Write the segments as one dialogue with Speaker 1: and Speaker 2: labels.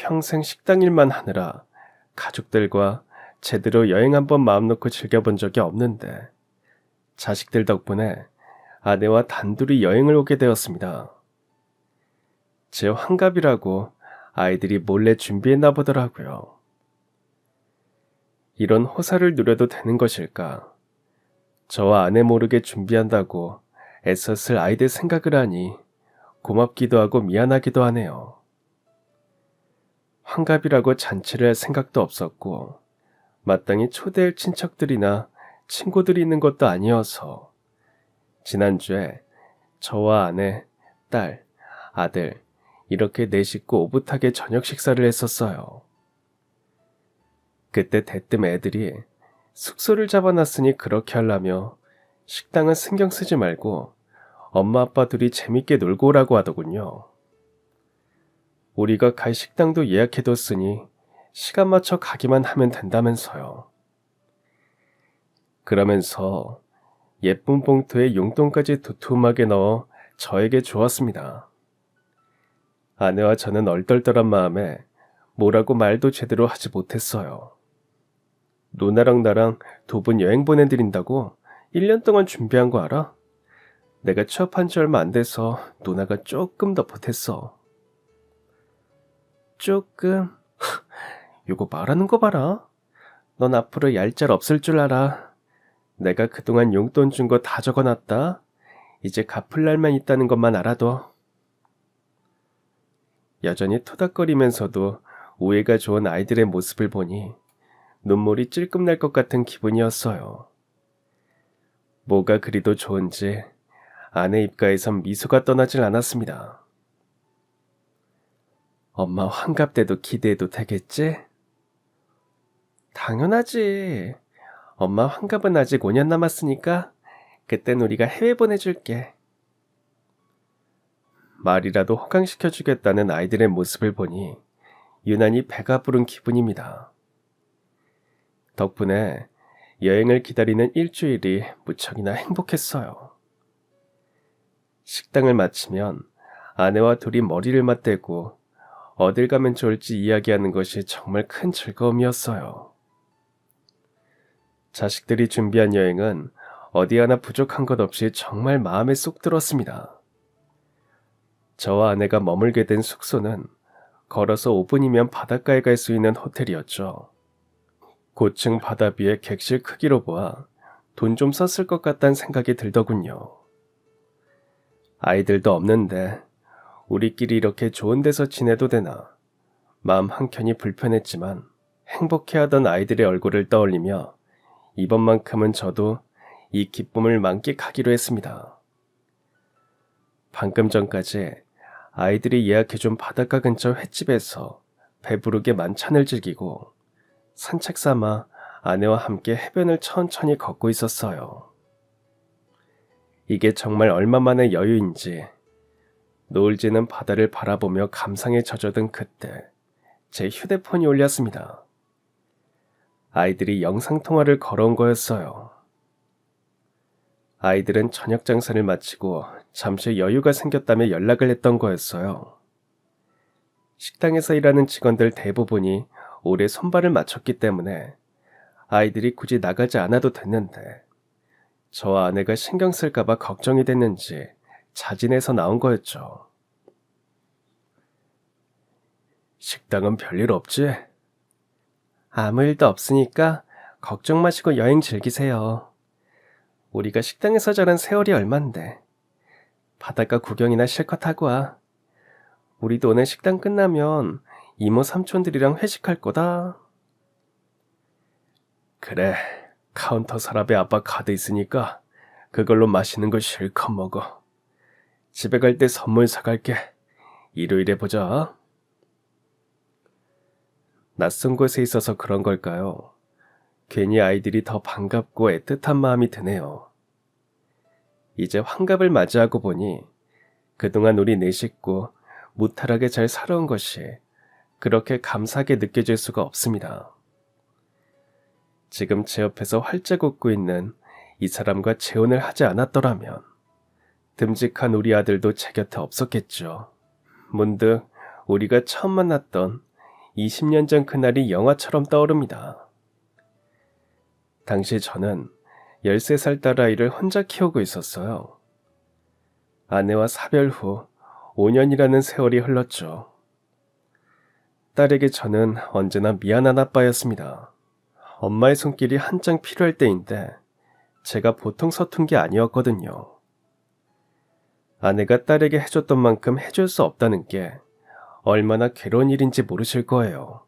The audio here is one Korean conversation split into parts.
Speaker 1: 평생 식당 일만 하느라 가족들과 제대로 여행 한번 마음 놓고 즐겨본 적이 없는데 자식들 덕분에 아내와 단둘이 여행을 오게 되었습니다. 제 환갑이라고 아이들이 몰래 준비했나 보더라고요. 이런 호사를 누려도 되는 것일까? 저와 아내 모르게 준비한다고 애썼을 아이들 생각을 하니 고맙기도 하고 미안하기도 하네요. 환갑이라고 잔치를 할 생각도 없었고 마땅히 초대할 친척들이나 친구들이 있는 것도 아니어서 지난주에 저와 아내, 딸, 아들 이렇게 네 식구 오붓하게 저녁 식사를 했었어요. 그때 대뜸 애들이 숙소를 잡아놨으니 그렇게 하려며 식당은 신경 쓰지 말고 엄마 아빠 둘이 재밌게 놀고 오라고 하더군요. 우리가 갈 식당도 예약해뒀으니 시간 맞춰 가기만 하면 된다면서요. 그러면서 예쁜 봉투에 용돈까지 두툼하게 넣어 저에게 주었습니다. 아내와 저는 얼떨떨한 마음에 뭐라고 말도 제대로 하지 못했어요. 누나랑 나랑 두 분 여행 보내드린다고 1년 동안 준비한 거 알아? 내가 취업한 지 얼마 안 돼서 누나가 조금 더 보탰어. 조금? 요거 말하는 거 봐라. 넌 앞으로 얄짤 없을 줄 알아. 내가 그동안 용돈 준 거 다 적어놨다. 이제 갚을 날만 있다는 것만 알아둬. 여전히 토닥거리면서도 우애가 좋은 아이들의 모습을 보니 눈물이 찔끔 날 것 같은 기분이었어요. 뭐가 그리도 좋은지 아내 입가에선 미소가 떠나질 않았습니다. 엄마 환갑 때도 기대해도 되겠지? 당연하지. 엄마 환갑은 아직 5년 남았으니까 그땐 우리가 해외 보내줄게. 말이라도 호강시켜주겠다는 아이들의 모습을 보니 유난히 배가 부른 기분입니다. 덕분에 여행을 기다리는 일주일이 무척이나 행복했어요. 식당을 마치면 아내와 둘이 머리를 맞대고 어딜 가면 좋을지 이야기하는 것이 정말 큰 즐거움이었어요. 자식들이 준비한 여행은 어디 하나 부족한 것 없이 정말 마음에 쏙 들었습니다. 저와 아내가 머물게 된 숙소는 걸어서 5분이면 바닷가에 갈 수 있는 호텔이었죠. 고층 바다 위의 객실 크기로 보아 돈 좀 썼을 것 같다는 생각이 들더군요. 아이들도 없는데 우리끼리 이렇게 좋은 데서 지내도 되나 마음 한켠이 불편했지만 행복해하던 아이들의 얼굴을 떠올리며 이번만큼은 저도 이 기쁨을 만끽하기로 했습니다. 방금 전까지 아이들이 예약해준 바닷가 근처 횟집에서 배부르게 만찬을 즐기고 산책 삼아 아내와 함께 해변을 천천히 걷고 있었어요. 이게 정말 얼마만의 여유인지 노을 지는 바다를 바라보며 감상에 젖어든 그때 제 휴대폰이 울렸습니다. 아이들이 영상통화를 걸어온 거였어요. 아이들은 저녁 장사를 마치고 잠시 여유가 생겼다며 연락을 했던 거였어요. 식당에서 일하는 직원들 대부분이 올해 손발을 맞췄기 때문에 아이들이 굳이 나가지 않아도 됐는데 저와 아내가 신경 쓸까봐 걱정이 됐는지 자진해서 나온 거였죠. 식당은 별일 없지? 아무 일도 없으니까 걱정 마시고 여행 즐기세요. 우리가 식당에서 자란 세월이 얼만데 바닷가 구경이나 실컷 하고 와. 우리도 오늘 식당 끝나면 이모 삼촌들이랑 회식할 거다. 그래, 카운터 서랍에 아빠 카드 있으니까 그걸로 맛있는 거 실컷 먹어. 집에 갈 때 선물 사갈게. 일요일에 보자. 낯선 곳에 있어서 그런 걸까요? 괜히 아이들이 더 반갑고 애틋한 마음이 드네요. 이제 환갑을 맞이하고 보니 그동안 우리 네 식구 무탈하게 잘 살아온 것이 그렇게 감사하게 느껴질 수가 없습니다. 지금 제 옆에서 활짝 웃고 있는 이 사람과 재혼을 하지 않았더라면 듬직한 우리 아들도 제 곁에 없었겠죠. 문득 우리가 처음 만났던 20년 전 그날이 영화처럼 떠오릅니다. 당시 저는 13살 딸아이를 혼자 키우고 있었어요. 아내와 사별 후 5년이라는 세월이 흘렀죠. 딸에게 저는 언제나 미안한 아빠였습니다. 엄마의 손길이 한창 필요할 때인데 제가 보통 서툰 게 아니었거든요. 아내가 딸에게 해줬던 만큼 해줄 수 없다는 게 얼마나 괴로운 일인지 모르실 거예요.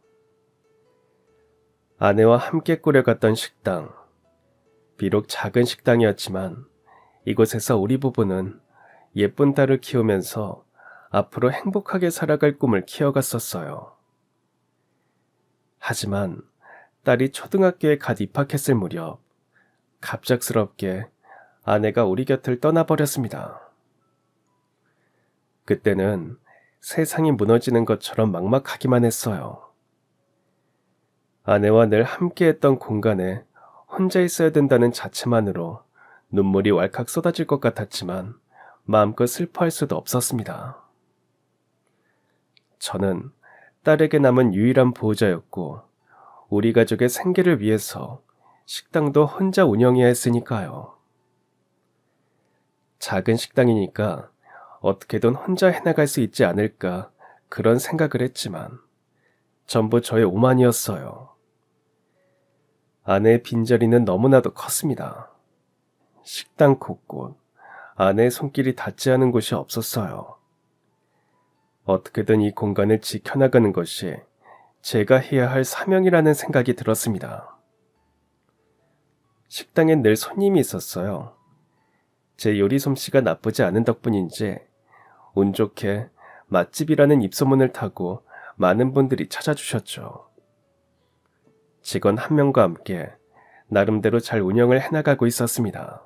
Speaker 1: 아내와 함께 꾸려갔던 식당. 비록 작은 식당이었지만 이곳에서 우리 부부는 예쁜 딸을 키우면서 앞으로 행복하게 살아갈 꿈을 키워갔었어요. 하지만 딸이 초등학교에 갓 입학했을 무렵 갑작스럽게 아내가 우리 곁을 떠나버렸습니다. 그때는 세상이 무너지는 것처럼 막막하기만 했어요. 아내와 늘 함께했던 공간에 혼자 있어야 된다는 자체만으로 눈물이 왈칵 쏟아질 것 같았지만 마음껏 슬퍼할 수도 없었습니다. 저는 딸에게 남은 유일한 보호자였고 우리 가족의 생계를 위해서 식당도 혼자 운영해야 했으니까요. 작은 식당이니까 어떻게든 혼자 해나갈 수 있지 않을까 그런 생각을 했지만 전부 저의 오만이었어요. 아내의 빈자리는 너무나도 컸습니다. 식당 곳곳 아내의 손길이 닿지 않은 곳이 없었어요. 어떻게든 이 공간을 지켜나가는 것이 제가 해야 할 사명이라는 생각이 들었습니다. 식당엔 늘 손님이 있었어요. 제 요리 솜씨가 나쁘지 않은 덕분인지 운 좋게 맛집이라는 입소문을 타고 많은 분들이 찾아주셨죠. 직원 한 명과 함께 나름대로 잘 운영을 해나가고 있었습니다.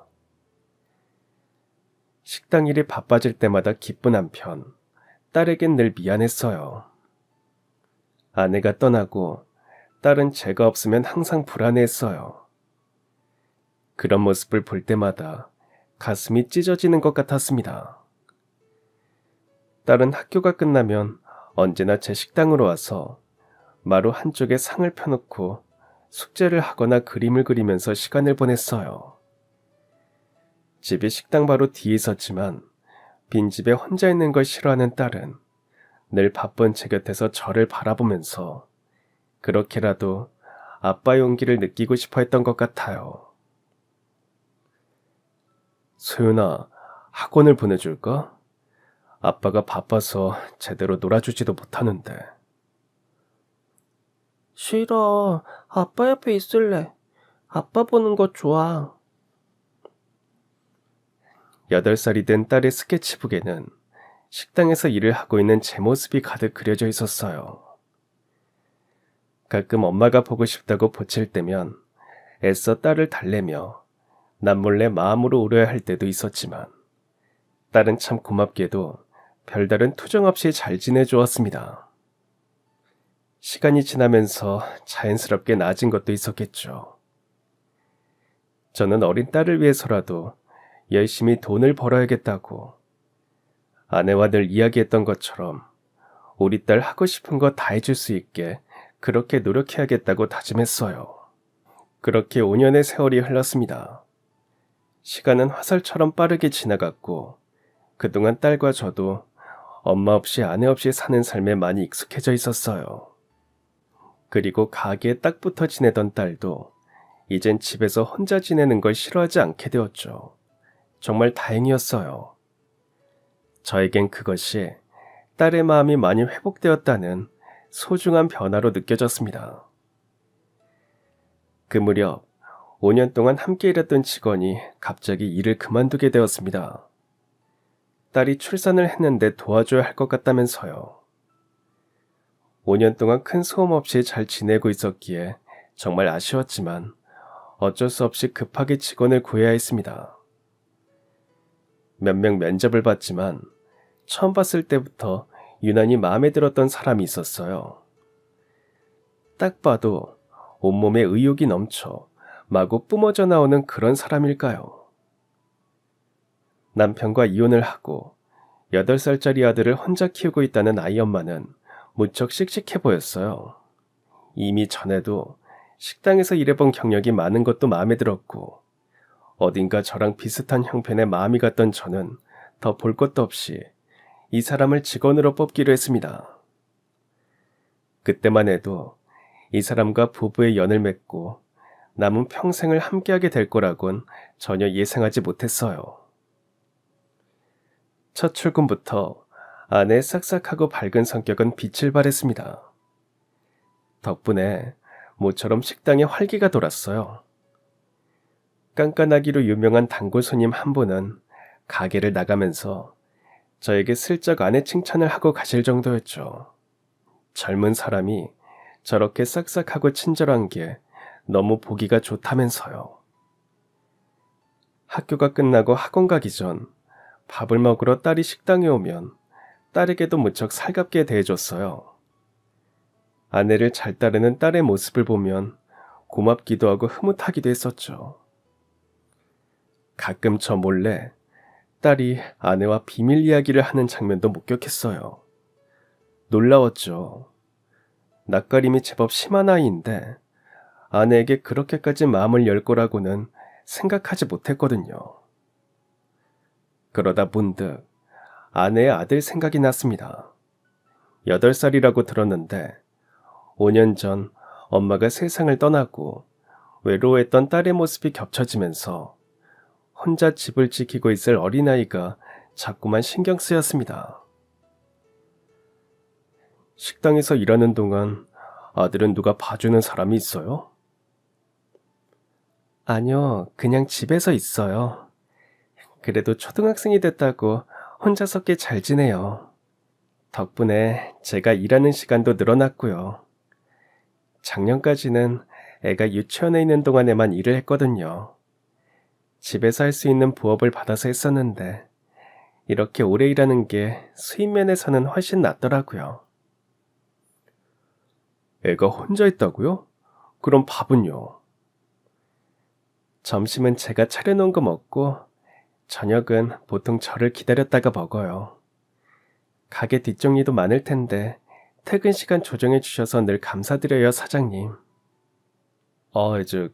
Speaker 1: 식당 일이 바빠질 때마다 기쁜 한편 딸에겐 늘 미안했어요. 아내가 떠나고 딸은 제가 없으면 항상 불안해했어요. 그런 모습을 볼 때마다 가슴이 찢어지는 것 같았습니다. 딸은 학교가 끝나면 언제나 제 식당으로 와서 마루 한쪽에 상을 펴놓고 숙제를 하거나 그림을 그리면서 시간을 보냈어요. 집이 식당 바로 뒤에 있었지만 빈집에 혼자 있는 걸 싫어하는 딸은 늘 바쁜 제 곁에서 저를 바라보면서 그렇게라도 아빠의 온기를 느끼고 싶어 했던 것 같아요. 소윤아, 학원을 보내줄까? 아빠가 바빠서 제대로 놀아주지도 못하는데.
Speaker 2: 싫어. 아빠 옆에 있을래. 아빠 보는 거 좋아.
Speaker 1: 8살이 된 딸의 스케치북에는 식당에서 일을 하고 있는 제 모습이 가득 그려져 있었어요. 가끔 엄마가 보고 싶다고 보칠 때면 애써 딸을 달래며 남몰래 마음으로 울어야 할 때도 있었지만 딸은 참 고맙게도 별다른 투정 없이 잘 지내주었습니다. 시간이 지나면서 자연스럽게 나아진 것도 있었겠죠. 저는 어린 딸을 위해서라도 열심히 돈을 벌어야겠다고 아내와 늘 이야기했던 것처럼 우리 딸 하고 싶은 거 다 해줄 수 있게 그렇게 노력해야겠다고 다짐했어요. 그렇게 5년의 세월이 흘렀습니다. 시간은 화살처럼 빠르게 지나갔고 그동안 딸과 저도 엄마 없이 아내 없이 사는 삶에 많이 익숙해져 있었어요. 그리고 가게에 딱 붙어 지내던 딸도 이젠 집에서 혼자 지내는 걸 싫어하지 않게 되었죠. 정말 다행이었어요. 저에겐 그것이 딸의 마음이 많이 회복되었다는 소중한 변화로 느껴졌습니다. 그 무렵 5년 동안 함께 일했던 직원이 갑자기 일을 그만두게 되었습니다. 딸이 출산을 했는데 도와줘야 할 것 같다면서요. 5년 동안 큰 소음 없이 잘 지내고 있었기에 정말 아쉬웠지만 어쩔 수 없이 급하게 직원을 구해야 했습니다. 몇 명 면접을 봤지만 처음 봤을 때부터 유난히 마음에 들었던 사람이 있었어요. 딱 봐도 온몸에 의욕이 넘쳐 마구 뿜어져 나오는 그런 사람일까요? 남편과 이혼을 하고 8살짜리 아들을 혼자 키우고 있다는 아이 엄마는 무척 씩씩해 보였어요. 이미 전에도 식당에서 일해본 경력이 많은 것도 마음에 들었고 어딘가 저랑 비슷한 형편의 마음이 갔던 저는 더 볼 것도 없이 이 사람을 직원으로 뽑기로 했습니다. 그때만 해도 이 사람과 부부의 연을 맺고 남은 평생을 함께하게 될 거라곤 전혀 예상하지 못했어요. 첫 출근부터 아내의 싹싹하고 밝은 성격은 빛을 발했습니다. 덕분에 모처럼 식당에 활기가 돌았어요. 깐깐하기로 유명한 단골 손님 한 분은 가게를 나가면서 저에게 슬쩍 아내 칭찬을 하고 가실 정도였죠. 젊은 사람이 저렇게 싹싹하고 친절한 게 너무 보기가 좋다면서요. 학교가 끝나고 학원 가기 전 밥을 먹으러 딸이 식당에 오면 딸에게도 무척 살갑게 대해줬어요. 아내를 잘 따르는 딸의 모습을 보면 고맙기도 하고 흐뭇하기도 했었죠. 가끔 저 몰래 딸이 아내와 비밀 이야기를 하는 장면도 목격했어요. 놀라웠죠. 낯가림이 제법 심한 아이인데 아내에게 그렇게까지 마음을 열 거라고는 생각하지 못했거든요. 그러다 문득 아내의 아들 생각이 났습니다. 8살이라고 들었는데 5년 전 엄마가 세상을 떠나고 외로워했던 딸의 모습이 겹쳐지면서 혼자 집을 지키고 있을 어린아이가 자꾸만 신경 쓰였습니다. 식당에서 일하는 동안 아들은 누가 봐주는 사람이 있어요? 아니요, 그냥 집에서 있어요. 그래도 초등학생이 됐다고 혼자서 꽤 잘 지내요. 덕분에 제가 일하는 시간도 늘어났고요. 작년까지는 애가 유치원에 있는 동안에만 일을 했거든요. 집에서 할 수 있는 부업을 받아서 했었는데 이렇게 오래 일하는 게 수입 면에서는 훨씬 낫더라고요. 애가 혼자 있다고요? 그럼 밥은요? 점심은 제가 차려놓은 거 먹고 저녁은 보통 저를 기다렸다가 먹어요. 가게 뒷정리도 많을 텐데 퇴근 시간 조정해 주셔서 늘 감사드려요, 사장님.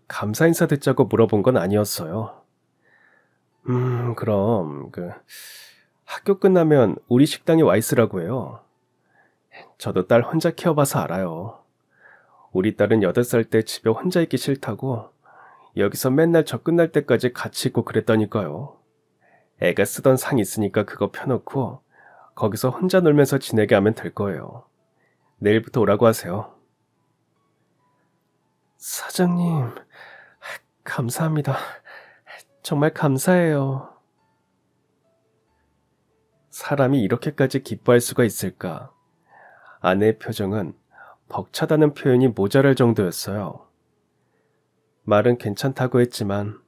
Speaker 1: 감사 인사 듣자고 물어본 건 아니었어요. 그럼 학교 끝나면 우리 식당에 와 있으라고 해요. 저도 딸 혼자 키워봐서 알아요. 우리 딸은 8살 때 집에 혼자 있기 싫다고 여기서 맨날 저 끝날 때까지 같이 있고 그랬다니까요. 애가 쓰던 상 있으니까 그거 펴놓고 거기서 혼자 놀면서 지내게 하면 될 거예요. 내일부터 오라고 하세요. 사장님, 감사합니다. 정말 감사해요. 사람이 이렇게까지 기뻐할 수가 있을까? 아내의 표정은 벅차다는 표현이 모자랄 정도였어요. 말은 괜찮다고 했지만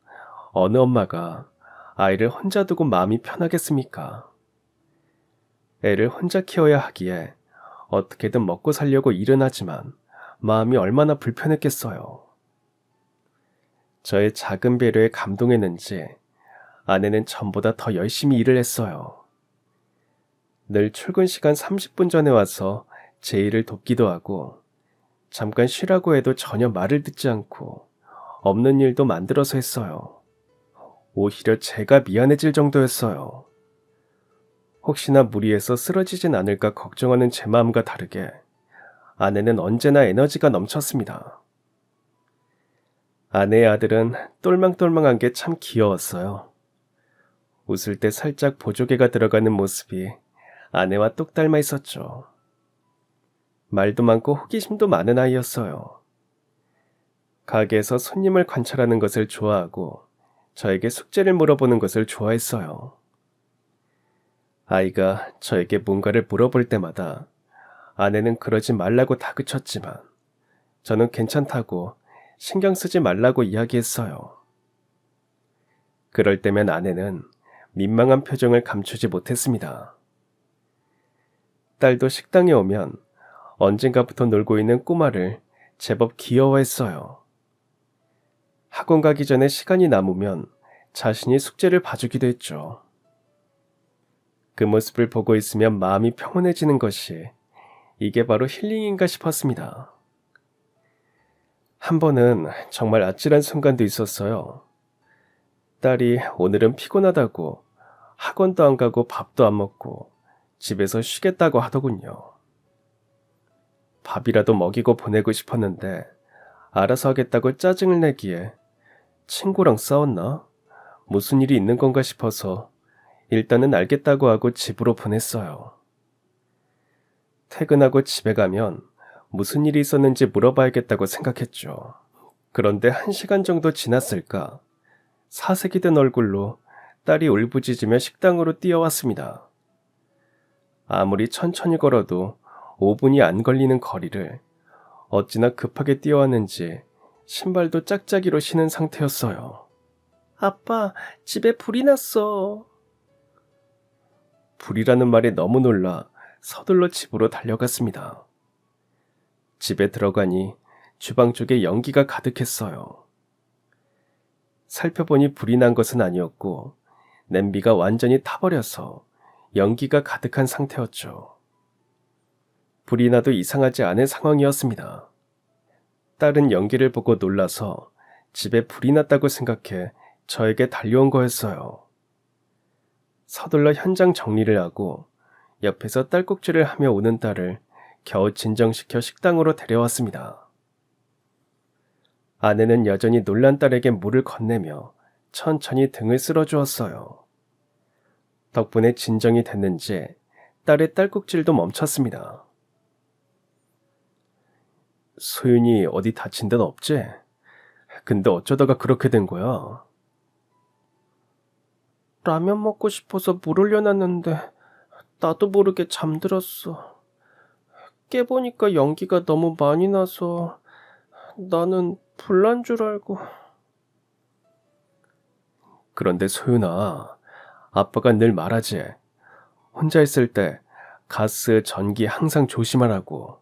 Speaker 1: 어느 엄마가 아이를 혼자 두고 마음이 편하겠습니까? 애를 혼자 키워야 하기에 어떻게든 먹고 살려고 일은 하지만 마음이 얼마나 불편했겠어요. 저의 작은 배려에 감동했는지 아내는 전보다 더 열심히 일을 했어요. 늘 출근 시간 30분 전에 와서 제 일을 돕기도 하고 잠깐 쉬라고 해도 전혀 말을 듣지 않고 없는 일도 만들어서 했어요. 오히려 제가 미안해질 정도였어요. 혹시나 무리해서 쓰러지진 않을까 걱정하는 제 마음과 다르게 아내는 언제나 에너지가 넘쳤습니다. 아내의 아들은 똘망똘망한 게 참 귀여웠어요. 웃을 때 살짝 보조개가 들어가는 모습이 아내와 똑 닮아 있었죠. 말도 많고 호기심도 많은 아이였어요. 가게에서 손님을 관찰하는 것을 좋아하고 저에게 숙제를 물어보는 것을 좋아했어요. 아이가 저에게 뭔가를 물어볼 때마다 아내는 그러지 말라고 다그쳤지만 저는 괜찮다고 신경 쓰지 말라고 이야기했어요. 그럴 때면 아내는 민망한 표정을 감추지 못했습니다. 딸도 식당에 오면 언젠가부터 놀고 있는 꼬마를 제법 귀여워했어요. 학원 가기 전에 시간이 남으면 자신이 숙제를 봐주기도 했죠. 그 모습을 보고 있으면 마음이 평온해지는 것이 이게 바로 힐링인가 싶었습니다. 한 번은 정말 아찔한 순간도 있었어요. 딸이 오늘은 피곤하다고 학원도 안 가고 밥도 안 먹고 집에서 쉬겠다고 하더군요. 밥이라도 먹이고 보내고 싶었는데 알아서 하겠다고 짜증을 내기에 친구랑 싸웠나? 무슨 일이 있는 건가 싶어서 일단은 알겠다고 하고 집으로 보냈어요. 퇴근하고 집에 가면 무슨 일이 있었는지 물어봐야겠다고 생각했죠. 그런데 1시간 정도 지났을까? 사색이 된 얼굴로 딸이 울부짖으며 식당으로 뛰어왔습니다. 아무리 천천히 걸어도 5분이 안 걸리는 거리를 어찌나 급하게 뛰어왔는지 신발도 짝짝이로 신은 상태였어요.
Speaker 2: 아빠, 집에 불이 났어.
Speaker 1: 불이라는 말에 너무 놀라 서둘러 집으로 달려갔습니다. 집에 들어가니 주방 쪽에 연기가 가득했어요. 살펴보니 불이 난 것은 아니었고 냄비가 완전히 타버려서 연기가 가득한 상태였죠. 불이 나도 이상하지 않은 상황이었습니다. 딸은 연기를 보고 놀라서 집에 불이 났다고 생각해 저에게 달려온 거였어요. 서둘러 현장 정리를 하고 옆에서 딸꾹질을 하며 우는 딸을 겨우 진정시켜 식당으로 데려왔습니다. 아내는 여전히 놀란 딸에게 물을 건네며 천천히 등을 쓸어주었어요. 덕분에 진정이 됐는지 딸의 딸꾹질도 멈췄습니다. 소윤이 어디 다친 데는 없지? 근데 어쩌다가 그렇게 된 거야?
Speaker 2: 라면 먹고 싶어서 물 올려놨는데 나도 모르게 잠들었어. 깨보니까 연기가 너무 많이 나서 나는 불난 줄 알고.
Speaker 1: 그런데 소윤아, 아빠가 늘 말하지. 혼자 있을 때 가스, 전기 항상 조심하라고.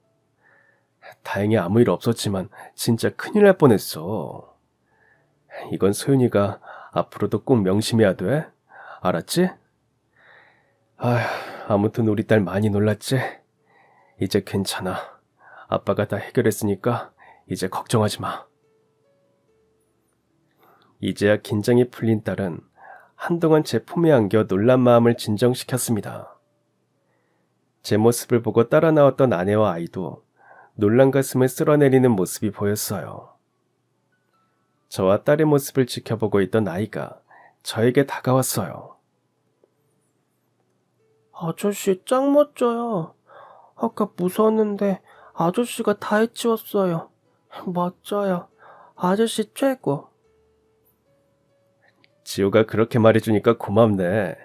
Speaker 1: 다행히 아무 일 없었지만 진짜 큰일 날 뻔했어. 이건 소윤이가 앞으로도 꼭 명심해야 돼. 알았지? 아휴, 아무튼 우리 딸 많이 놀랐지? 이제 괜찮아. 아빠가 다 해결했으니까 이제 걱정하지 마. 이제야 긴장이 풀린 딸은 한동안 제 품에 안겨 놀란 마음을 진정시켰습니다. 제 모습을 보고 따라 나왔던 아내와 아이도 놀란 가슴을 쓸어내리는 모습이 보였어요. 저와 딸의 모습을 지켜보고 있던 아이가 저에게 다가왔어요.
Speaker 2: 아저씨 짱 멋져요. 아까 무서웠는데 아저씨가 다 해치웠어요. 멋져요. 아저씨 최고.
Speaker 1: 지호가 그렇게 말해주니까 고맙네.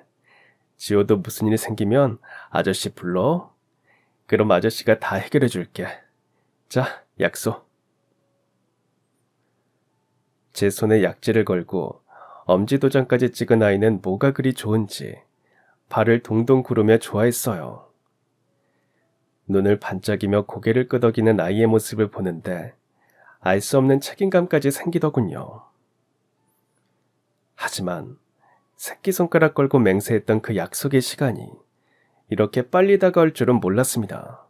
Speaker 1: 지호도 무슨 일이 생기면 아저씨 불러. 그럼 아저씨가 다 해결해줄게. 자, 약속. 제 손에 약지를 걸고 엄지도장까지 찍은 아이는 뭐가 그리 좋은지 발을 동동 구르며 좋아했어요. 눈을 반짝이며 고개를 끄덕이는 아이의 모습을 보는데 알 수 없는 책임감까지 생기더군요. 하지만 새끼손가락 걸고 맹세했던 그 약속의 시간이 이렇게 빨리 다가올 줄은 몰랐습니다.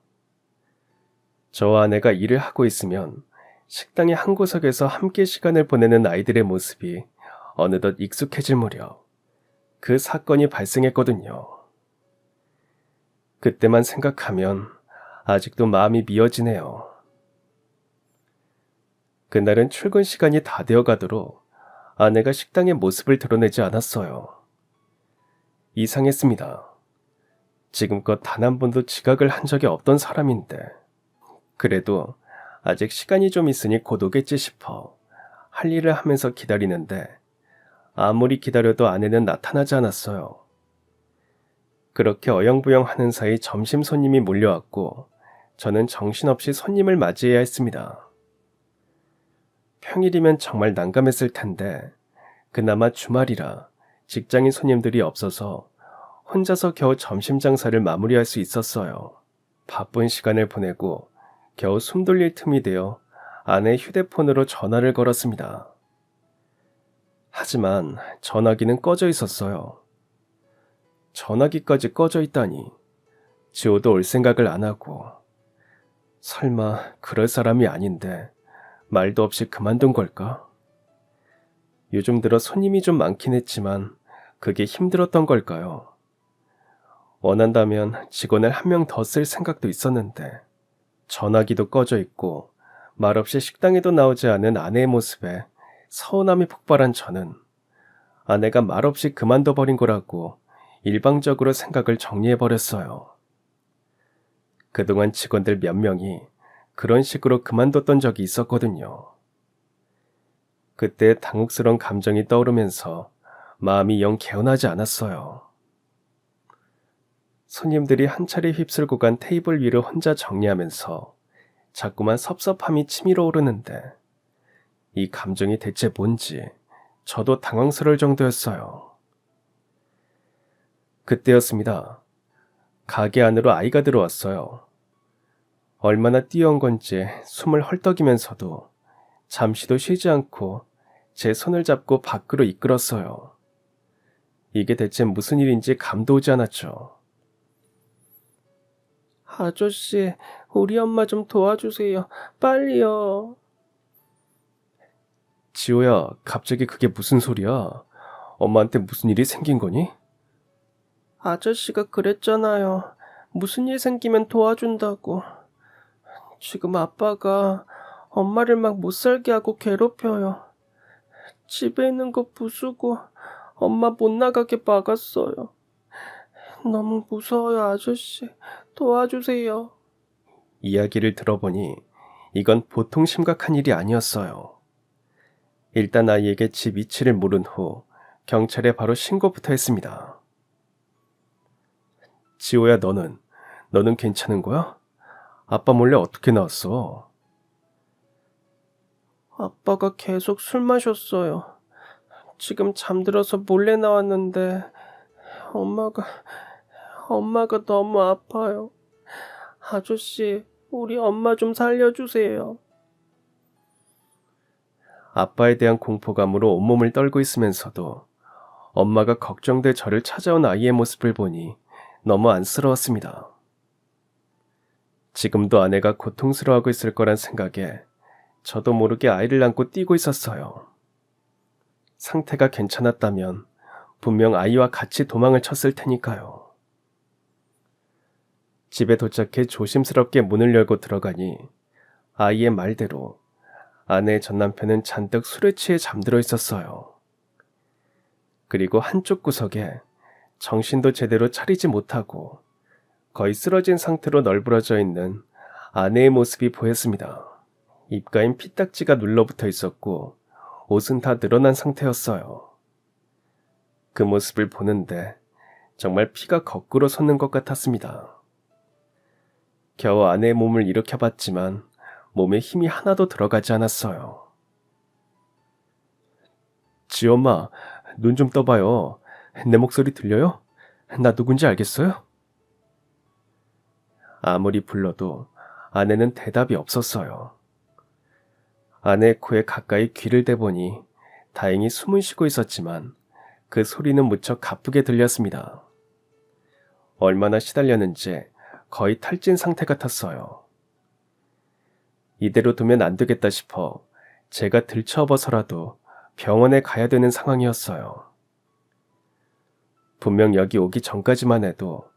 Speaker 1: 저와 아내가 일을 하고 있으면 식당의 한 구석에서 함께 시간을 보내는 아이들의 모습이 어느덧 익숙해질 무렵 그 사건이 발생했거든요. 그때만 생각하면 아직도 마음이 미어지네요. 그날은 출근 시간이 다 되어 가도록 아내가 식당의 모습을 드러내지 않았어요. 이상했습니다. 지금껏 단 한 번도 지각을 한 적이 없던 사람인데 그래도 아직 시간이 좀 있으니 곧 오겠지 싶어 할 일을 하면서 기다리는데 아무리 기다려도 아내는 나타나지 않았어요. 그렇게 어영부영 하는 사이 점심 손님이 몰려왔고 저는 정신없이 손님을 맞이해야 했습니다. 평일이면 정말 난감했을 텐데 그나마 주말이라 직장인 손님들이 없어서 혼자서 겨우 점심 장사를 마무리할 수 있었어요. 바쁜 시간을 보내고 겨우 숨 돌릴 틈이 되어 아내 휴대폰으로 전화를 걸었습니다. 하지만 전화기는 꺼져 있었어요. 전화기까지 꺼져 있다니 지호도 올 생각을 안 하고 설마 그럴 사람이 아닌데 말도 없이 그만둔 걸까? 요즘 들어 손님이 좀 많긴 했지만 그게 힘들었던 걸까요? 원한다면 직원을 한 명 더 쓸 생각도 있었는데 전화기도 꺼져 있고 말없이 식당에도 나오지 않은 아내의 모습에 서운함이 폭발한 저는 아내가 말없이 그만둬버린 거라고 일방적으로 생각을 정리해버렸어요. 그동안 직원들 몇 명이 그런 식으로 그만뒀던 적이 있었거든요. 그때 당혹스러운 감정이 떠오르면서 마음이 영 개운하지 않았어요. 손님들이 한 차례 휩쓸고 간 테이블 위를 혼자 정리하면서 자꾸만 섭섭함이 치밀어 오르는데 이 감정이 대체 뭔지 저도 당황스러울 정도였어요. 그때였습니다. 가게 안으로 아이가 들어왔어요. 얼마나 뛰어온 건지 숨을 헐떡이면서도 잠시도 쉬지 않고 제 손을 잡고 밖으로 이끌었어요. 이게 대체 무슨 일인지 감도 오지 않았죠.
Speaker 2: 아저씨, 우리 엄마 좀 도와주세요. 빨리요.
Speaker 1: 지호야, 갑자기 그게 무슨 소리야? 엄마한테 무슨 일이 생긴 거니?
Speaker 2: 아저씨가 그랬잖아요. 무슨 일 생기면 도와준다고. 지금 아빠가 엄마를 막 못 살게 하고 괴롭혀요. 집에 있는 거 부수고 엄마 못 나가게 막았어요. 너무 무서워요, 아저씨. 도와주세요.
Speaker 1: 이야기를 들어보니 이건 보통 심각한 일이 아니었어요. 일단 아이에게 집 위치를 물은 후 경찰에 바로 신고부터 했습니다. 지호야, 너는 괜찮은 거야? 아빠 몰래 어떻게 나왔어?
Speaker 2: 아빠가 계속 술 마셨어요. 지금 잠들어서 몰래 나왔는데 엄마가 너무 아파요. 아저씨, 우리 엄마 좀 살려주세요.
Speaker 1: 아빠에 대한 공포감으로 온몸을 떨고 있으면서도 엄마가 걱정돼 저를 찾아온 아이의 모습을 보니 너무 안쓰러웠습니다. 지금도 아내가 고통스러워하고 있을 거란 생각에 저도 모르게 아이를 안고 뛰고 있었어요. 상태가 괜찮았다면 분명 아이와 같이 도망을 쳤을 테니까요. 집에 도착해 조심스럽게 문을 열고 들어가니 아이의 말대로 아내의 전남편은 잔뜩 술에 취해 잠들어 있었어요. 그리고 한쪽 구석에 정신도 제대로 차리지 못하고 거의 쓰러진 상태로 널브러져 있는 아내의 모습이 보였습니다. 입가엔 피딱지가 눌러붙어 있었고 옷은 다 늘어난 상태였어요. 그 모습을 보는데 정말 피가 거꾸로 솟는 것 같았습니다. 겨우 아내의 몸을 일으켜봤지만 몸에 힘이 하나도 들어가지 않았어요. 지엄마, 눈 좀 떠봐요. 내 목소리 들려요? 나 누군지 알겠어요? 아무리 불러도 아내는 대답이 없었어요. 아내의 코에 가까이 귀를 대보니 다행히 숨은 쉬고 있었지만 그 소리는 무척 가쁘게 들렸습니다. 얼마나 시달렸는지 거의 탈진 상태 같았어요. 이대로 두면 안 되겠다 싶어 제가 들쳐업어서라도 병원에 가야 되는 상황이었어요. 분명 여기 오기 전까지만 해도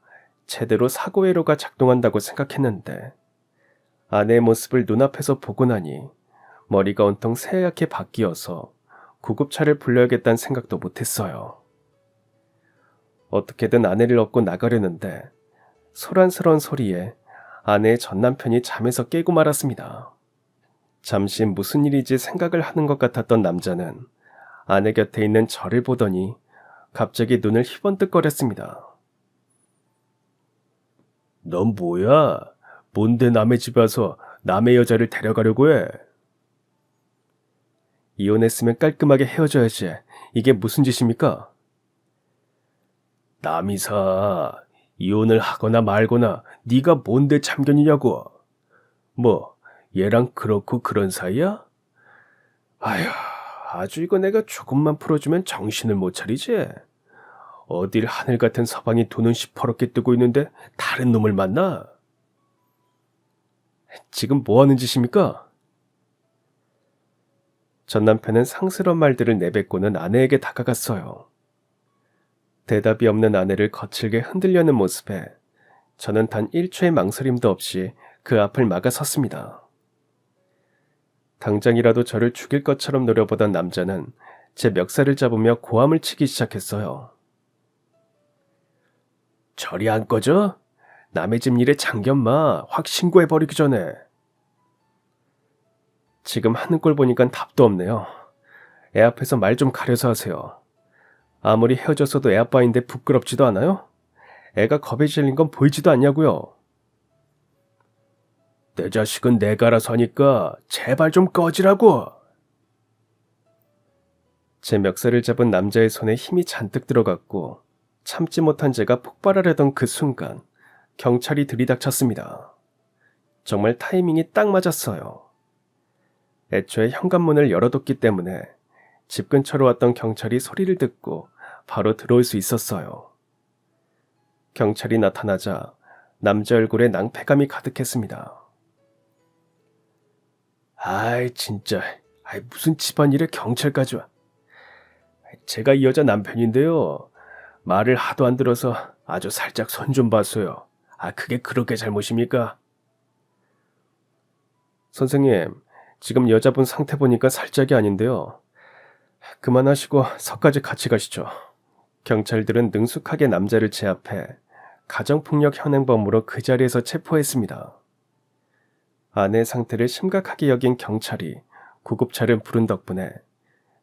Speaker 1: 제대로 사고회로가 작동한다고 생각했는데 아내의 모습을 눈앞에서 보고 나니 머리가 온통 새하얗게 바뀌어서 구급차를 불러야겠다는 생각도 못했어요. 어떻게든 아내를 업고 나가려는데 소란스러운 소리에 아내의 전남편이 잠에서 깨고 말았습니다. 잠시 무슨 일이지 생각을 하는 것 같았던 남자는 아내 곁에 있는 저를 보더니 갑자기 눈을 희번뜩거렸습니다. 넌 뭐야? 뭔데 남의 집에 와서 남의 여자를 데려가려고 해? 이혼했으면 깔끔하게 헤어져야지. 이게 무슨 짓입니까? 남이사, 이혼을 하거나 말거나 네가 뭔데 참견이냐고. 뭐 얘랑 그렇고 그런 사이야? 아휴, 아주 이거 내가 조금만 풀어주면 정신을 못 차리지. 어딜 하늘 같은 서방이 두 눈 시퍼렇게 뜨고 있는데 다른 놈을 만나? 지금 뭐 하는 짓입니까? 전 남편은 상스러운 말들을 내뱉고는 아내에게 다가갔어요. 대답이 없는 아내를 거칠게 흔들려는 모습에 저는 단 1초의 망설임도 없이 그 앞을 막아섰습니다. 당장이라도 저를 죽일 것처럼 노려보던 남자는 제 멱살을 잡으며 고함을 치기 시작했어요. 저리 안 꺼져? 남의 집 일에 참견마 확 신고해버리기 전에. 지금 하는 꼴 보니까 답도 없네요. 애 앞에서 말 좀 가려서 하세요. 아무리 헤어졌어도 애 아빠인데 부끄럽지도 않아요? 애가 겁에 질린 건 보이지도 않냐고요. 내 자식은 내가 알아서 하니까 제발 좀 꺼지라고. 제 멱살을 잡은 남자의 손에 힘이 잔뜩 들어갔고 참지 못한 제가 폭발하려던 그 순간 경찰이 들이닥쳤습니다. 정말 타이밍이 딱 맞았어요. 애초에 현관문을 열어뒀기 때문에 집 근처로 왔던 경찰이 소리를 듣고 바로 들어올 수 있었어요. 경찰이 나타나자 남자 얼굴에 낭패감이 가득했습니다. 아이 진짜, 무슨 집안일에 경찰까지 와. 제가 이 여자 남편인데요. 말을 하도 안 들어서 아주 살짝 손 좀 봤어요. 그게 그렇게 잘못입니까? 선생님, 지금 여자분 상태 보니까 살짝이 아닌데요. 그만하시고 서까지 같이 가시죠. 경찰들은 능숙하게 남자를 제압해 가정폭력 현행범으로 그 자리에서 체포했습니다. 아내 상태를 심각하게 여긴 경찰이 구급차를 부른 덕분에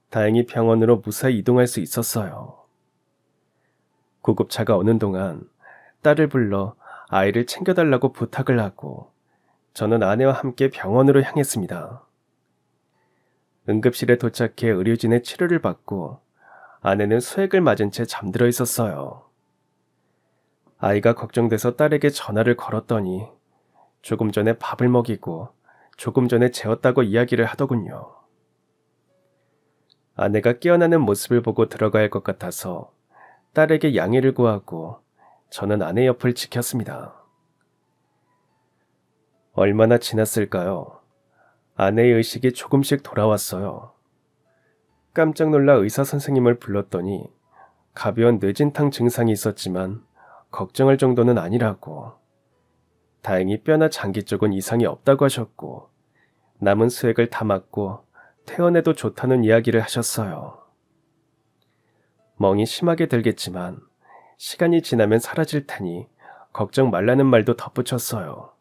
Speaker 1: 다행히 병원으로 무사히 이동할 수 있었어요. 구급차가 오는 동안 딸을 불러 아이를 챙겨달라고 부탁을 하고 저는 아내와 함께 병원으로 향했습니다. 응급실에 도착해 의료진의 치료를 받고 아내는 수액을 맞은 채 잠들어 있었어요. 아이가 걱정돼서 딸에게 전화를 걸었더니 조금 전에 밥을 먹이고 조금 전에 재웠다고 이야기를 하더군요. 아내가 깨어나는 모습을 보고 들어가야 할 것 같아서 딸에게 양해를 구하고 저는 아내 옆을 지켰습니다. 얼마나 지났을까요? 아내의 의식이 조금씩 돌아왔어요. 깜짝 놀라 의사 선생님을 불렀더니 가벼운 뇌진탕 증상이 있었지만 걱정할 정도는 아니라고, 다행히 뼈나 장기 쪽은 이상이 없다고 하셨고 남은 수액을 다 맞고 퇴원해도 좋다는 이야기를 하셨어요. 멍이 심하게 들겠지만 시간이 지나면 사라질 테니 걱정 말라는 말도 덧붙였어요.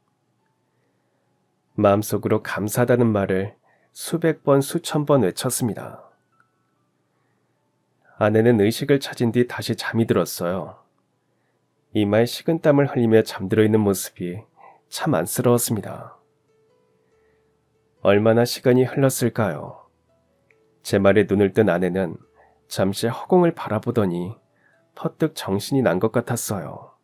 Speaker 1: 마음속으로 감사하다는 말을 수백 번 수천 번 외쳤습니다. 아내는 의식을 찾은 뒤 다시 잠이 들었어요. 이마에 식은땀을 흘리며 잠들어 있는 모습이 참 안쓰러웠습니다. 얼마나 시간이 흘렀을까요? 제 말에 눈을 뜬 아내는 잠시 허공을 바라보더니 퍼뜩 정신이 난 것 같았어요.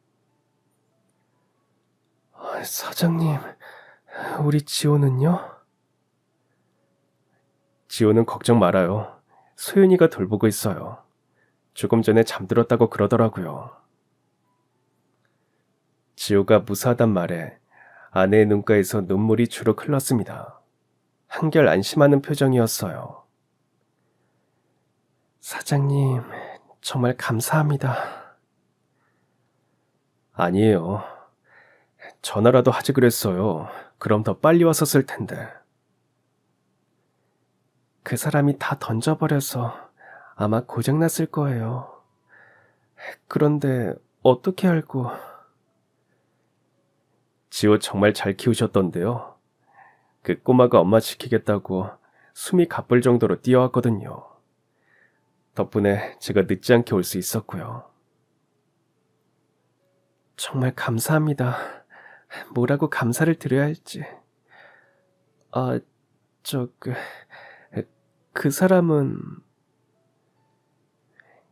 Speaker 1: 사장님, 우리 지호는요? 지호는 걱정 말아요. 소윤이가 돌보고 있어요. 조금 전에 잠들었다고 그러더라고요. 지호가 무사하단 말에 아내의 눈가에서 눈물이 주룩 흘렀습니다. 한결 안심하는 표정이었어요. 사장님, 정말 감사합니다. 아니에요. 전화라도 하지 그랬어요. 그럼 더 빨리 왔었을 텐데. 그 사람이 다 던져버려서 아마 고장났을 거예요. 그런데 어떻게 알고... 지호 정말 잘 키우셨던데요. 그 꼬마가 엄마 지키겠다고 숨이 가쁠 정도로 뛰어왔거든요. 덕분에 제가 늦지 않게 올 수 있었고요. 정말 감사합니다. 뭐라고 감사를 드려야 할지. 그 사람은...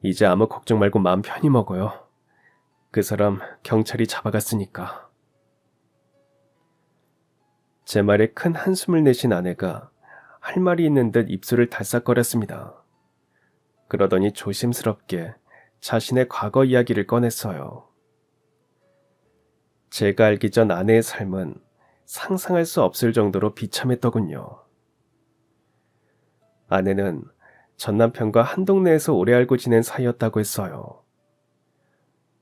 Speaker 1: 이제 아무 걱정 말고 마음 편히 먹어요. 그 사람 경찰이 잡아갔으니까. 제 말에 큰 한숨을 내쉰 아내가 할 말이 있는 듯 입술을 달싹거렸습니다. 그러더니 조심스럽게 자신의 과거 이야기를 꺼냈어요. 제가 알기 전 아내의 삶은 상상할 수 없을 정도로 비참했더군요. 아내는 전 남편과 한 동네에서 오래 알고 지낸 사이였다고 했어요.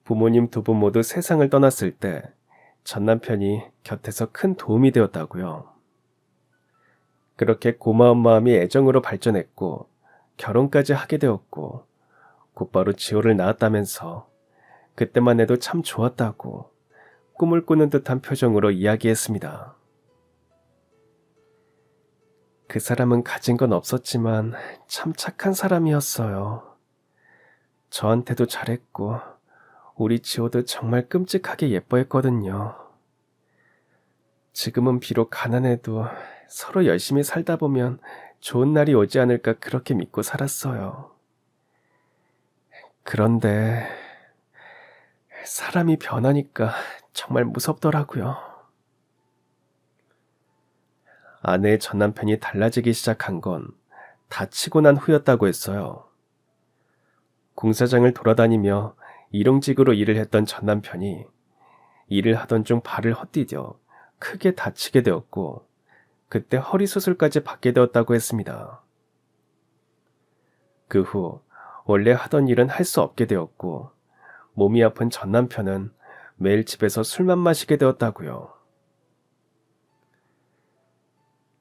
Speaker 1: 부모님 두 분 모두 세상을 떠났을 때 전 남편이 곁에서 큰 도움이 되었다고요. 그렇게 고마운 마음이 애정으로 발전했고 결혼까지 하게 되었고 곧바로 지호를 낳았다면서 그때만 해도 참 좋았다고 꿈을 꾸는 듯한 표정으로 이야기했습니다. 그 사람은 가진 건 없었지만 참 착한 사람이었어요. 저한테도 잘했고 우리 지호도 정말 끔찍하게 예뻐했거든요. 지금은 비록 가난해도 서로 열심히 살다 보면 좋은 날이 오지 않을까 그렇게 믿고 살았어요. 그런데 사람이 변하니까 정말 무섭더라고요. 아내의 전 남편이 달라지기 시작한 건 다치고 난 후였다고 했어요. 공사장을 돌아다니며 일용직으로 일을 했던 전 남편이 일을 하던 중 발을 헛디뎌 크게 다치게 되었고 그때 허리 수술까지 받게 되었다고 했습니다. 그 후 원래 하던 일은 할 수 없게 되었고 몸이 아픈 전 남편은 매일 집에서 술만 마시게 되었다고요.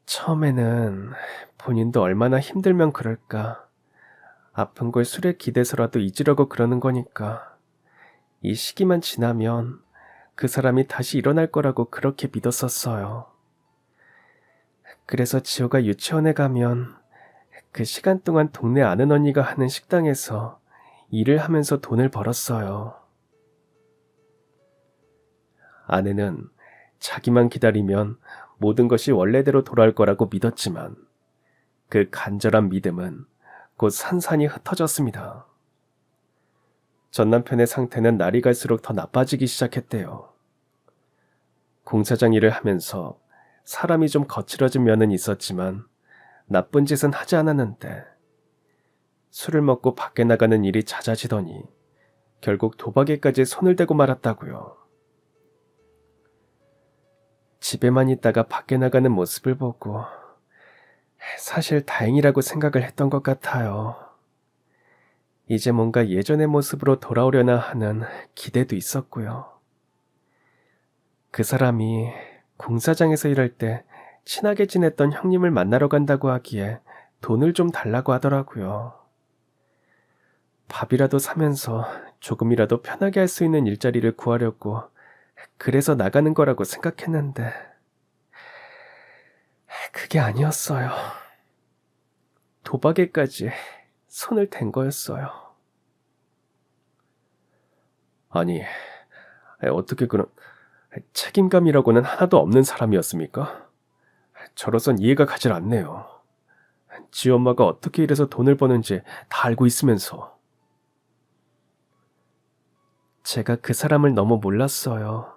Speaker 1: 처음에는 본인도 얼마나 힘들면 그럴까. 아픈 걸 술에 기대서라도 잊으려고 그러는 거니까 이 시기만 지나면 그 사람이 다시 일어날 거라고 그렇게 믿었었어요. 그래서 지호가 유치원에 가면 그 시간 동안 동네 아는 언니가 하는 식당에서 일을 하면서 돈을 벌었어요. 아내는 자기만 기다리면 모든 것이 원래대로 돌아올 거라고 믿었지만 그 간절한 믿음은 곧 산산이 흩어졌습니다. 전 남편의 상태는 날이 갈수록 더 나빠지기 시작했대요. 공사장 일을 하면서 사람이 좀 거칠어진 면은 있었지만 나쁜 짓은 하지 않았는데 술을 먹고 밖에 나가는 일이 잦아지더니 결국 도박에까지 손을 대고 말았다고요. 집에만 있다가 밖에 나가는 모습을 보고 사실 다행이라고 생각을 했던 것 같아요. 이제 뭔가 예전의 모습으로 돌아오려나 하는 기대도 있었고요. 그 사람이 공사장에서 일할 때 친하게 지냈던 형님을 만나러 간다고 하기에 돈을 좀 달라고 하더라고요. 밥이라도 사면서 조금이라도 편하게 할 수 있는 일자리를 구하려고 그래서 나가는 거라고 생각했는데 그게 아니었어요. 도박에까지 손을 댄 거였어요. 아니, 어떻게 그런 책임감이라고는 하나도 없는 사람이었습니까? 저로선 이해가 가질 않네요. 지 엄마가 어떻게 이래서 돈을 버는지 다 알고 있으면서. 제가 그 사람을 너무 몰랐어요.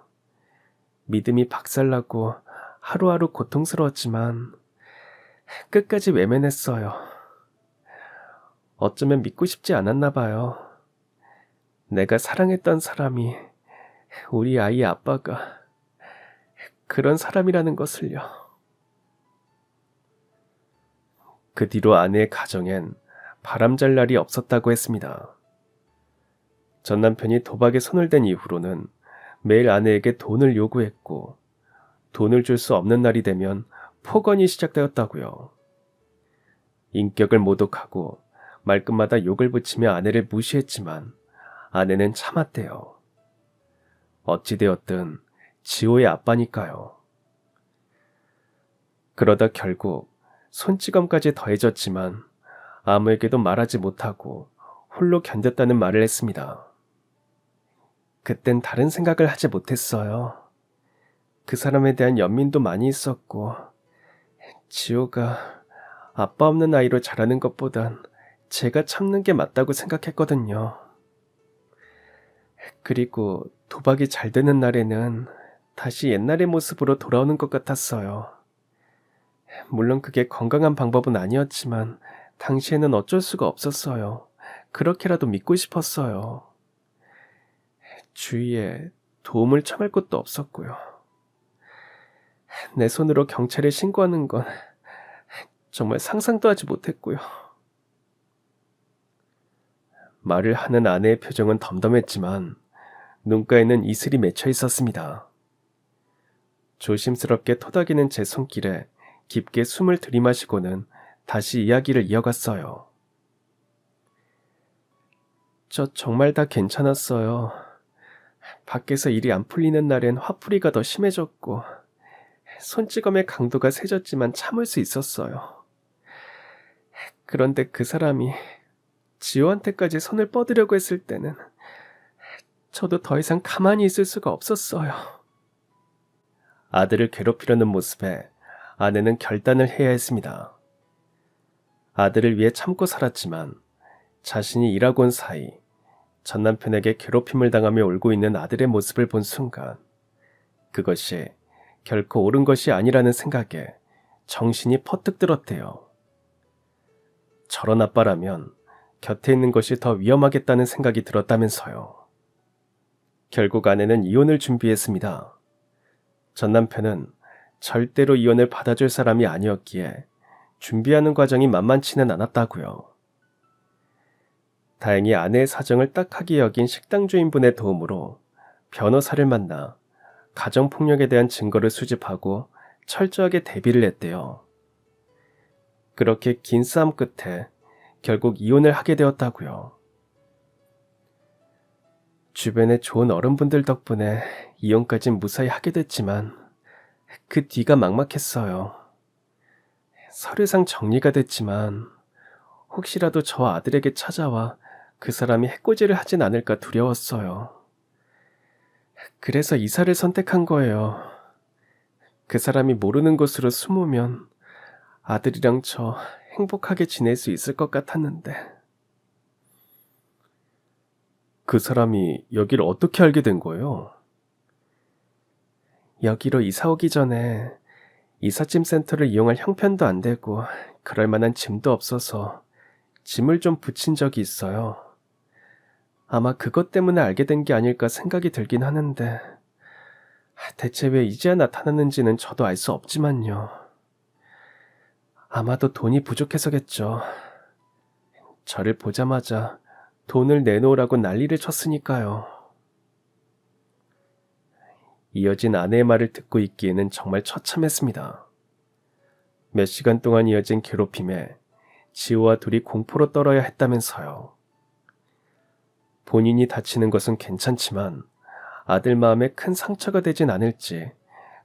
Speaker 1: 믿음이 박살나고 하루하루 고통스러웠지만 끝까지 외면했어요. 어쩌면 믿고 싶지 않았나 봐요. 내가 사랑했던 사람이 우리 아이의 아빠가 그런 사람이라는 것을요. 그 뒤로 아내의 가정엔 바람잘 날이 없었다고 했습니다. 전 남편이 도박에 손을 댄 이후로는 매일 아내에게 돈을 요구했고 돈을 줄 수 없는 날이 되면 폭언이 시작되었다고요. 인격을 모독하고 말끝마다 욕을 붙이며 아내를 무시했지만 아내는 참았대요. 어찌되었든 지호의 아빠니까요. 그러다 결국 손찌검까지 더해졌지만 아무에게도 말하지 못하고 홀로 견뎠다는 말을 했습니다. 그땐 다른 생각을 하지 못했어요. 그 사람에 대한 연민도 많이 있었고 지호가 아빠 없는 아이로 자라는 것보단 제가 참는 게 맞다고 생각했거든요. 그리고 도박이 잘 되는 날에는 다시 옛날의 모습으로 돌아오는 것 같았어요. 물론 그게 건강한 방법은 아니었지만 당시에는 어쩔 수가 없었어요. 그렇게라도 믿고 싶었어요. 주위에 도움을 청할 곳도 없었고요. 내 손으로 경찰에 신고하는 건 정말 상상도 하지 못했고요. 말을 하는 아내의 표정은 덤덤했지만 눈가에는 이슬이 맺혀 있었습니다. 조심스럽게 토닥이는 제 손길에 깊게 숨을 들이마시고는 다시 이야기를 이어갔어요. 저 정말 다 괜찮았어요. 밖에서 일이 안 풀리는 날엔 화풀이가 더 심해졌고 손찌검의 강도가 세졌지만 참을 수 있었어요. 그런데 그 사람이 지호한테까지 손을 뻗으려고 했을 때는 저도 더 이상 가만히 있을 수가 없었어요. 아들을 괴롭히려는 모습에 아내는 결단을 해야 했습니다. 아들을 위해 참고 살았지만 자신이 일하고 온 사이 전 남편에게 괴롭힘을 당하며 울고 있는 아들의 모습을 본 순간 그것이 결코 옳은 것이 아니라는 생각에 정신이 퍼뜩 들었대요. 저런 아빠라면 곁에 있는 것이 더 위험하겠다는 생각이 들었다면서요. 결국 아내는 이혼을 준비했습니다. 전 남편은 절대로 이혼을 받아줄 사람이 아니었기에 준비하는 과정이 만만치는 않았다고요. 다행히 아내의 사정을 딱하게 여긴 식당 주인분의 도움으로 변호사를 만나 가정폭력에 대한 증거를 수집하고 철저하게 대비를 했대요. 그렇게 긴 싸움 끝에 결국 이혼을 하게 되었다고요. 주변의 좋은 어른분들 덕분에 이혼까진 무사히 하게 됐지만 그 뒤가 막막했어요. 서류상 정리가 됐지만 혹시라도 저 아들에게 찾아와 그 사람이 해코지를 하진 않을까 두려웠어요. 그래서 이사를 선택한 거예요. 그 사람이 모르는 곳으로 숨으면 아들이랑 저 행복하게 지낼 수 있을 것 같았는데. 그 사람이 여기를 어떻게 알게 된 거예요? 여기로 이사 오기 전에 이삿짐 센터를 이용할 형편도 안 되고 그럴 만한 짐도 없어서 짐을 좀 붙인 적이 있어요. 아마 그것 때문에 알게 된 게 아닐까 생각이 들긴 하는데 대체 왜 이제야 나타났는지는 저도 알 수 없지만요. 아마도 돈이 부족해서겠죠. 저를 보자마자 돈을 내놓으라고 난리를 쳤으니까요. 이어진 아내의 말을 듣고 있기에는 정말 처참했습니다. 몇 시간 동안 이어진 괴롭힘에 지호와 둘이 공포로 떨어야 했다면서요. 본인이 다치는 것은 괜찮지만 아들 마음에 큰 상처가 되진 않을지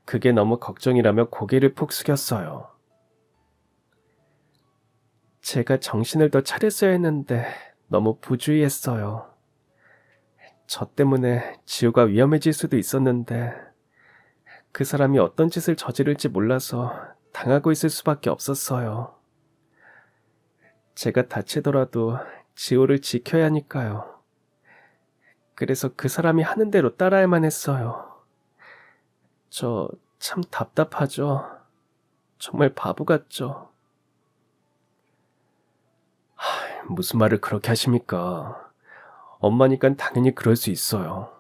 Speaker 1: 그게 너무 걱정이라며 고개를 푹 숙였어요. 제가 정신을 더 차렸어야 했는데 너무 부주의했어요. 저 때문에 지호가 위험해질 수도 있었는데 그 사람이 어떤 짓을 저지를지 몰라서 당하고 있을 수밖에 없었어요. 제가 다치더라도 지호를 지켜야 하니까요. 그래서 그 사람이 하는 대로 따라야만 했어요. 저 참 답답하죠. 정말 바보 같죠. 무슨 말을 그렇게 하십니까? 엄마니깐 당연히 그럴 수 있어요.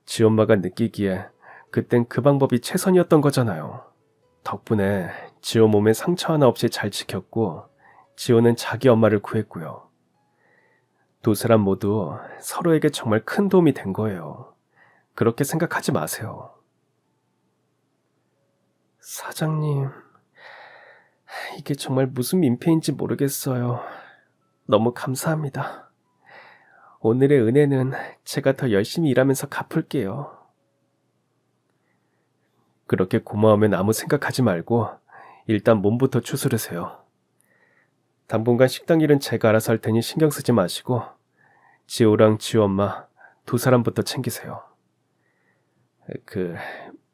Speaker 1: 지엄마가 느끼기에 그땐 그 방법이 최선이었던 거잖아요. 덕분에 지호 몸에 상처 하나 없이 잘 지켰고 지호는 자기 엄마를 구했고요. 두 사람 모두 서로에게 정말 큰 도움이 된 거예요. 그렇게 생각하지 마세요. 사장님, 이게 정말 무슨 민폐인지 모르겠어요. 너무 감사합니다. 오늘의 은혜는 제가 더 열심히 일하면서 갚을게요. 그렇게 고마우면 아무 생각하지 말고 일단 몸부터 추스르세요. 당분간 식당 일은 제가 알아서 할 테니 신경 쓰지 마시고 지호랑 지호 엄마 두 사람부터 챙기세요.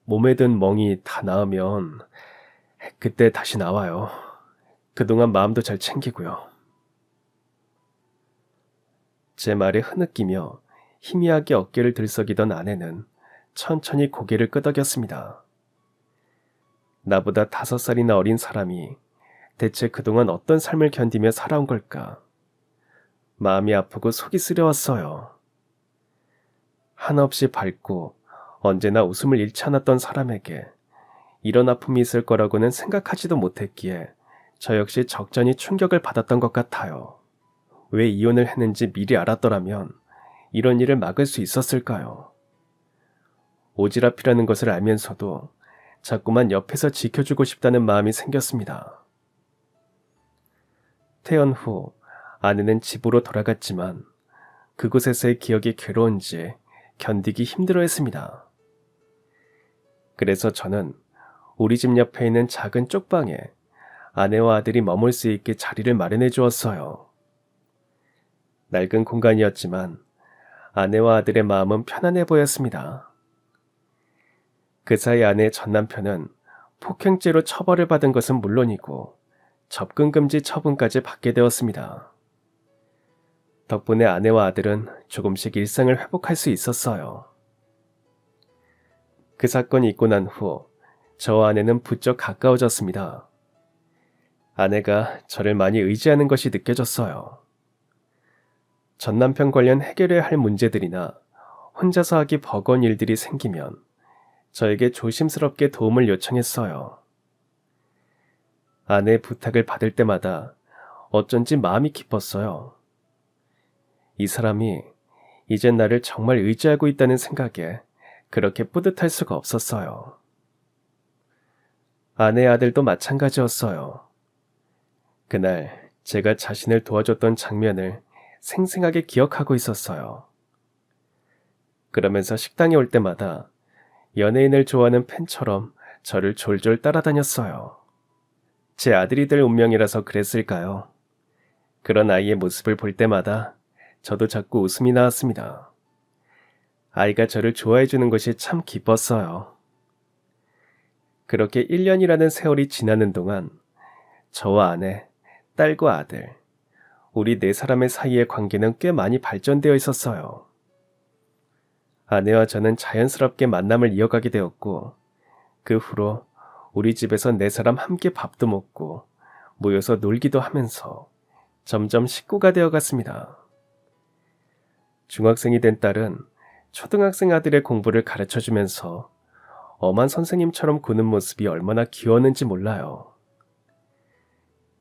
Speaker 1: 몸에 든 멍이 다 나으면 그때 다시 나와요. 그동안 마음도 잘 챙기고요. 제 말에 흐느끼며 희미하게 어깨를 들썩이던 아내는 천천히 고개를 끄덕였습니다. 나보다 5살이나 어린 사람이 대체 그동안 어떤 삶을 견디며 살아온 걸까? 마음이 아프고 속이 쓰려웠어요. 한없이 밝고 언제나 웃음을 잃지 않았던 사람에게 이런 아픔이 있을 거라고는 생각하지도 못했기에 저 역시 적잖이 충격을 받았던 것 같아요. 왜 이혼을 했는지 미리 알았더라면 이런 일을 막을 수 있었을까요? 오지랖이라는 것을 알면서도 자꾸만 옆에서 지켜주고 싶다는 마음이 생겼습니다. 퇴원 후 아내는 집으로 돌아갔지만 그곳에서의 기억이 괴로운지 견디기 힘들어했습니다. 그래서 저는 우리 집 옆에 있는 작은 쪽방에 아내와 아들이 머물 수 있게 자리를 마련해 주었어요. 낡은 공간이었지만 아내와 아들의 마음은 편안해 보였습니다. 그 사이 아내의 전 남편은 폭행죄로 처벌을 받은 것은 물론이고 접근금지 처분까지 받게 되었습니다. 덕분에 아내와 아들은 조금씩 일상을 회복할 수 있었어요. 그 사건이 있고 난 후 저와 아내는 부쩍 가까워졌습니다. 아내가 저를 많이 의지하는 것이 느껴졌어요. 전 남편 관련 해결해야 할 문제들이나 혼자서 하기 버거운 일들이 생기면 저에게 조심스럽게 도움을 요청했어요. 아내의 부탁을 받을 때마다 어쩐지 마음이 기뻤어요. 이 사람이 이젠 나를 정말 의지하고 있다는 생각에 그렇게 뿌듯할 수가 없었어요. 아내의 아들도 마찬가지였어요. 그날 제가 자신을 도와줬던 장면을 생생하게 기억하고 있었어요. 그러면서 식당에 올 때마다 연예인을 좋아하는 팬처럼 저를 졸졸 따라다녔어요. 제 아들이 될 운명이라서 그랬을까요? 그런 아이의 모습을 볼 때마다 저도 자꾸 웃음이 나왔습니다. 아이가 저를 좋아해주는 것이 참 기뻤어요. 그렇게 1년이라는 세월이 지나는 동안 저와 아내, 딸과 아들, 우리 네 사람의 사이의 관계는 꽤 많이 발전되어 있었어요. 아내와 저는 자연스럽게 만남을 이어가게 되었고 그 후로 우리 집에서 네 사람 함께 밥도 먹고 모여서 놀기도 하면서 점점 식구가 되어갔습니다. 중학생이 된 딸은 초등학생 아들의 공부를 가르쳐주면서 엄한 선생님처럼 구는 모습이 얼마나 귀여웠는지 몰라요.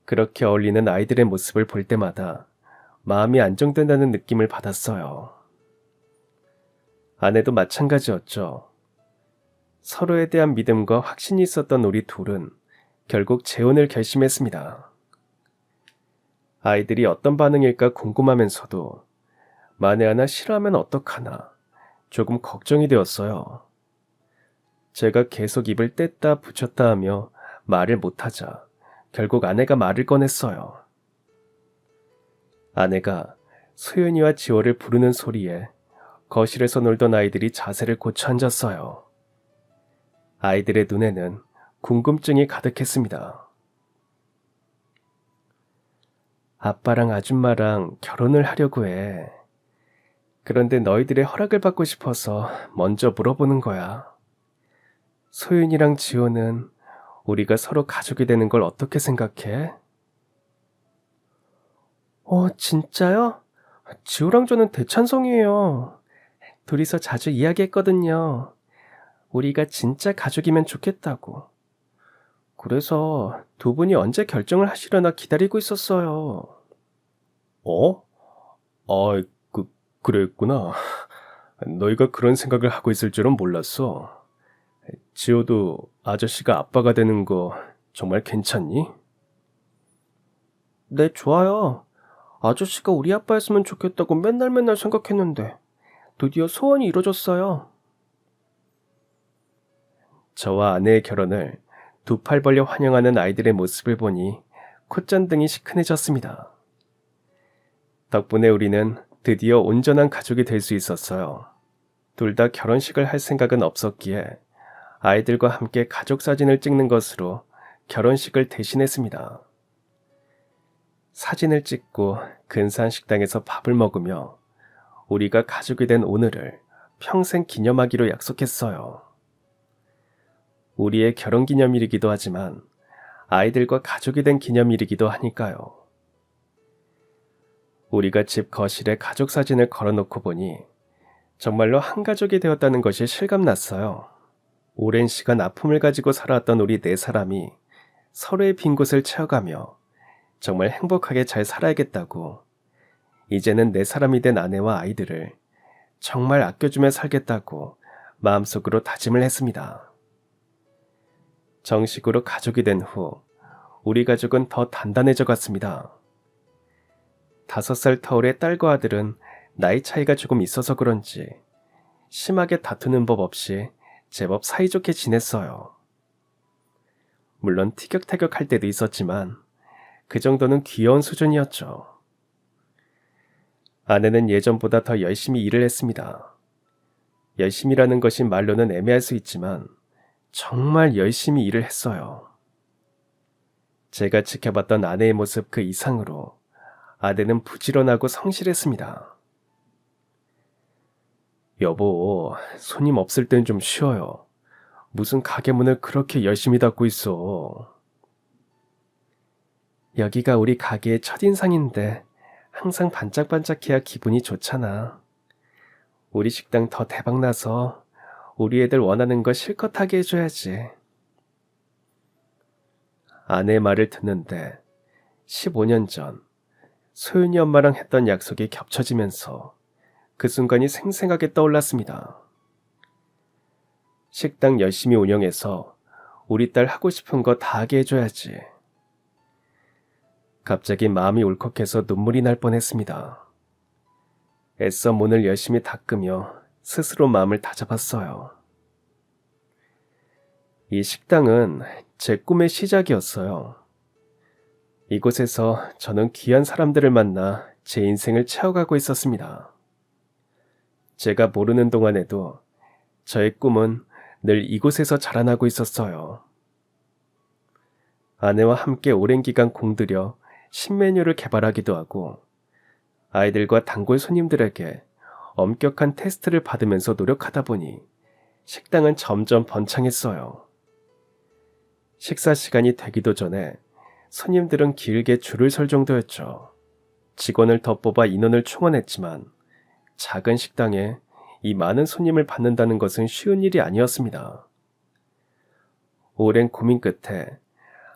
Speaker 1: 그렇게 어울리는 아이들의 모습을 볼 때마다 마음이 안정된다는 느낌을 받았어요. 아내도 마찬가지였죠. 서로에 대한 믿음과 확신이 있었던 우리 둘은 결국 재혼을 결심했습니다. 아이들이 어떤 반응일까 궁금하면서도 만에 하나 싫어하면 어떡하나 조금 걱정이 되었어요. 제가 계속 입을 뗐다 붙였다 하며 말을 못하자 결국 아내가 말을 꺼냈어요. 아내가 소연이와 지호를 부르는 소리에 거실에서 놀던 아이들이 자세를 고쳐 앉았어요. 아이들의 눈에는 궁금증이 가득했습니다. 아빠랑 아줌마랑 결혼을 하려고 해. 그런데 너희들의 허락을 받고 싶어서 먼저 물어보는 거야. 소윤이랑 지호는 우리가 서로 가족이 되는 걸 어떻게 생각해? 진짜요? 지호랑 저는 대찬성이에요. 둘이서 자주 이야기했거든요. 우리가 진짜 가족이면 좋겠다고. 그래서 두 분이 언제 결정을 하시려나 기다리고 있었어요. 그랬구나. 너희가 그런 생각을 하고 있을 줄은 몰랐어. 지호도 아저씨가 아빠가 되는 거 정말 괜찮니? 네, 좋아요. 아저씨가 우리 아빠였으면 좋겠다고 맨날 생각했는데 드디어 소원이 이루어졌어요. 저와 아내의 결혼을 두 팔 벌려 환영하는 아이들의 모습을 보니 콧잔등이 시큰해졌습니다. 덕분에 우리는 드디어 온전한 가족이 될 수 있었어요. 둘 다 결혼식을 할 생각은 없었기에 아이들과 함께 가족 사진을 찍는 것으로 결혼식을 대신했습니다. 사진을 찍고 근사한 식당에서 밥을 먹으며 우리가 가족이 된 오늘을 평생 기념하기로 약속했어요. 우리의 결혼기념일이기도 하지만 아이들과 가족이 된 기념일이기도 하니까요. 우리가 집 거실에 가족 사진을 걸어놓고 보니 정말로 한 가족이 되었다는 것이 실감났어요. 오랜 시간 아픔을 가지고 살아왔던 우리 네 사람이 서로의 빈 곳을 채워가며 정말 행복하게 잘 살아야겠다고, 이제는 내 사람이 된 아내와 아이들을 정말 아껴주며 살겠다고 마음속으로 다짐을 했습니다. 정식으로 가족이 된 후 우리 가족은 더 단단해져 갔습니다. 5살 터울의 딸과 아들은 나이 차이가 조금 있어서 그런지 심하게 다투는 법 없이 제법 사이좋게 지냈어요. 물론 티격태격할 때도 있었지만 그 정도는 귀여운 수준이었죠. 아내는 예전보다 더 열심히 일을 했습니다. 열심히라는 것이 말로는 애매할 수 있지만 정말 열심히 일을 했어요. 제가 지켜봤던 아내의 모습 그 이상으로 아내는 부지런하고 성실했습니다. 여보, 손님 없을 땐 좀 쉬어요. 무슨 가게 문을 그렇게 열심히 닫고 있어. 여기가 우리 가게의 첫인상인데 항상 반짝반짝해야 기분이 좋잖아. 우리 식당 더 대박나서 우리 애들 원하는 거 실컷 하게 해줘야지. 아내의 말을 듣는데 15년 전 소윤이 엄마랑 했던 약속이 겹쳐지면서 그 순간이 생생하게 떠올랐습니다. 식당 열심히 운영해서 우리 딸 하고 싶은 거 다 하게 해줘야지. 갑자기 마음이 울컥해서 눈물이 날 뻔했습니다. 애써 문을 열심히 닦으며 스스로 마음을 다잡았어요. 이 식당은 제 꿈의 시작이었어요. 이곳에서 저는 귀한 사람들을 만나 제 인생을 채워가고 있었습니다. 제가 모르는 동안에도 저의 꿈은 늘 이곳에서 자라나고 있었어요. 아내와 함께 오랜 기간 공들여 신메뉴를 개발하기도 하고 아이들과 단골 손님들에게 엄격한 테스트를 받으면서 노력하다 보니 식당은 점점 번창했어요. 식사 시간이 되기도 전에 손님들은 길게 줄을 설 정도였죠. 직원을 더 뽑아 인원을 충원했지만 작은 식당에 이 많은 손님을 받는다는 것은 쉬운 일이 아니었습니다. 오랜 고민 끝에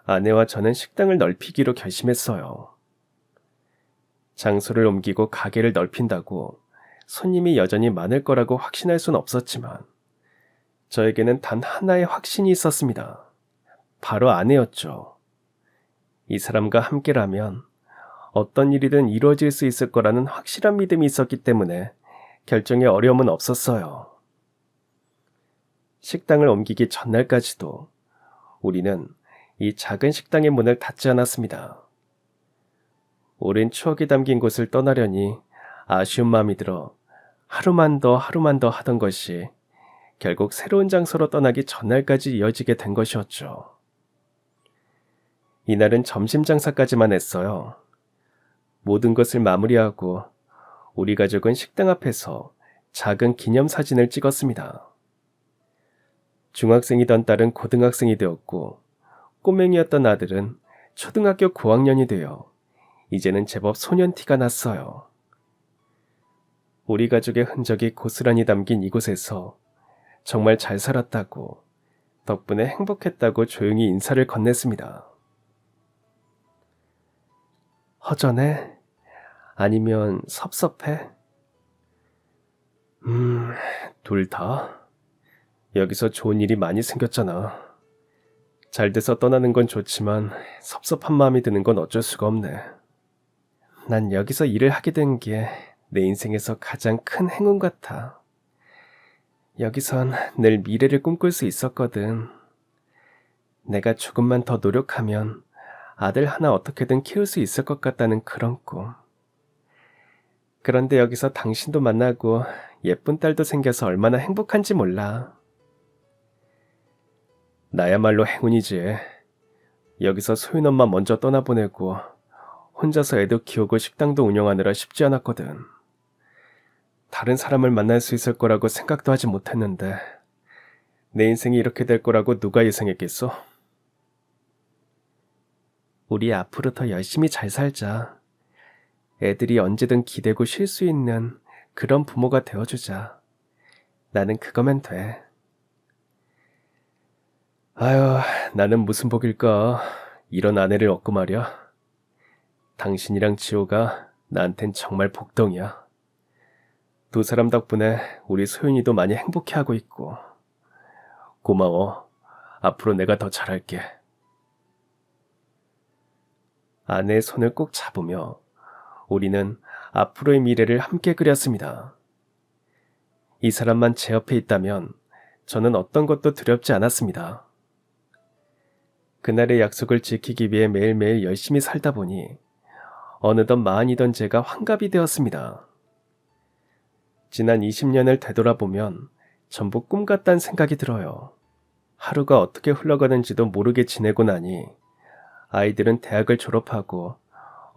Speaker 1: 아내와 저는 식당을 넓히기로 결심했어요. 장소를 옮기고 가게를 넓힌다고 손님이 여전히 많을 거라고 확신할 순 없었지만 저에게는 단 하나의 확신이 있었습니다. 바로 아내였죠. 이 사람과 함께라면 어떤 일이든 이루어질 수 있을 거라는 확실한 믿음이 있었기 때문에 결정에 어려움은 없었어요. 식당을 옮기기 전날까지도 우리는 이 작은 식당의 문을 닫지 않았습니다. 오랜 추억이 담긴 곳을 떠나려니 아쉬운 마음이 들어 하루만 더 하던 것이 결국 새로운 장소로 떠나기 전날까지 이어지게 된 것이었죠. 이날은 점심 장사까지만 했어요. 모든 것을 마무리하고 우리 가족은 식당 앞에서 작은 기념사진을 찍었습니다. 중학생이던 딸은 고등학생이 되었고 꼬맹이였던 아들은 초등학교 고학년이 되어 이제는 제법 소년티가 났어요. 우리 가족의 흔적이 고스란히 담긴 이곳에서 정말 잘 살았다고, 덕분에 행복했다고 조용히 인사를 건넸습니다. 허전해? 아니면 섭섭해? 둘 다. 여기서 좋은 일이 많이 생겼잖아. 잘 돼서 떠나는 건 좋지만 섭섭한 마음이 드는 건 어쩔 수가 없네. 난 여기서 일을 하게 된 게 내 인생에서 가장 큰 행운 같아. 여기선 늘 미래를 꿈꿀 수 있었거든. 내가 조금만 더 노력하면 아들 하나 어떻게든 키울 수 있을 것 같다는 그런 꿈. 그런데 여기서 당신도 만나고 예쁜 딸도 생겨서 얼마나 행복한지 몰라. 나야말로 행운이지. 여기서 소윤 엄마 먼저 떠나보내고 혼자서 애도 키우고 식당도 운영하느라 쉽지 않았거든. 다른 사람을 만날 수 있을 거라고 생각도 하지 못했는데 내 인생이 이렇게 될 거라고 누가 예상했겠어? 우리 앞으로 더 열심히 잘 살자. 애들이 언제든 기대고 쉴 수 있는 그런 부모가 되어주자. 나는 그거면 돼. 아유, 나는 무슨 복일까? 이런 아내를 얻고 말이야. 당신이랑 지호가 나한텐 정말 복덩이야. 두 사람 덕분에 우리 소윤이도 많이 행복해하고 있고. 고마워. 앞으로 내가 더 잘할게. 아내의 손을 꼭 잡으며 우리는 앞으로의 미래를 함께 그렸습니다. 이 사람만 제 옆에 있다면 저는 어떤 것도 두렵지 않았습니다. 그날의 약속을 지키기 위해 매일매일 열심히 살다 보니 어느덧 마흔이던 제가 환갑이 되었습니다. 지난 20년을 되돌아보면 전부 꿈 같다는 생각이 들어요. 하루가 어떻게 흘러가는지도 모르게 지내고 나니 아이들은 대학을 졸업하고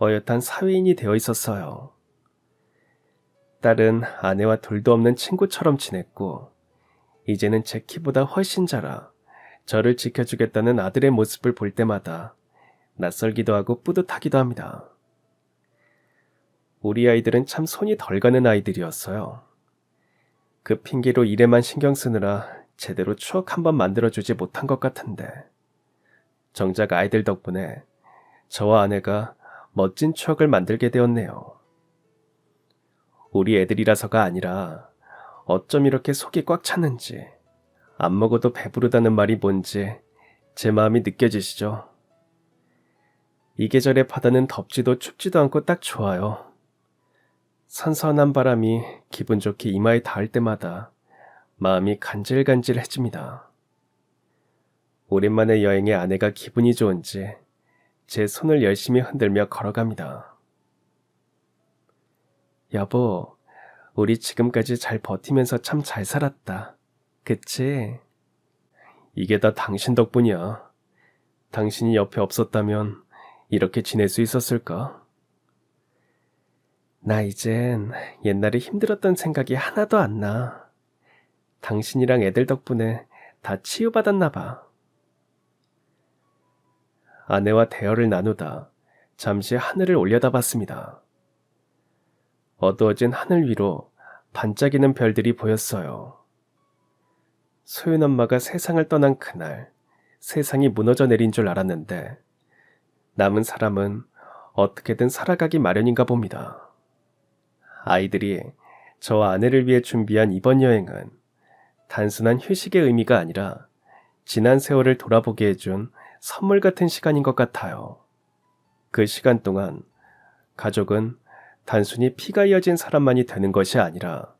Speaker 1: 어엿한 사회인이 되어 있었어요. 딸은 아내와 둘도 없는 친구처럼 지냈고 이제는 제 키보다 훨씬 자라 저를 지켜주겠다는 아들의 모습을 볼 때마다 낯설기도 하고 뿌듯하기도 합니다. 우리 아이들은 참 손이 덜 가는 아이들이었어요. 그 핑계로 일에만 신경 쓰느라 제대로 추억 한번 만들어주지 못한 것 같은데 정작 아이들 덕분에 저와 아내가 멋진 추억을 만들게 되었네요. 우리 애들이라서가 아니라 어쩜 이렇게 속이 꽉 찼는지 안 먹어도 배부르다는 말이 뭔지 제 마음이 느껴지시죠? 이 계절의 바다는 덥지도 춥지도 않고 딱 좋아요. 선선한 바람이 기분 좋게 이마에 닿을 때마다 마음이 간질간질해집니다. 오랜만에 여행에 아내가 기분이 좋은지 제 손을 열심히 흔들며 걸어갑니다. 여보, 우리 지금까지 잘 버티면서 참 잘 살았다. 그치? 이게 다 당신 덕분이야. 당신이 옆에 없었다면 이렇게 지낼 수 있었을까? 나 이젠 옛날에 힘들었던 생각이 하나도 안 나. 당신이랑 애들 덕분에 다 치유받았나 봐. 아내와 대화를 나누다 잠시 하늘을 올려다봤습니다. 어두워진 하늘 위로 반짝이는 별들이 보였어요. 소윤 엄마가 세상을 떠난 그날 세상이 무너져 내린 줄 알았는데 남은 사람은 어떻게든 살아가기 마련인가 봅니다. 아이들이 저와 아내를 위해 준비한 이번 여행은 단순한 휴식의 의미가 아니라 지난 세월을 돌아보게 해준 선물 같은 시간인 것 같아요. 그 시간 동안 가족은 단순히 피가 이어진 사람만이 되는 것이 아니라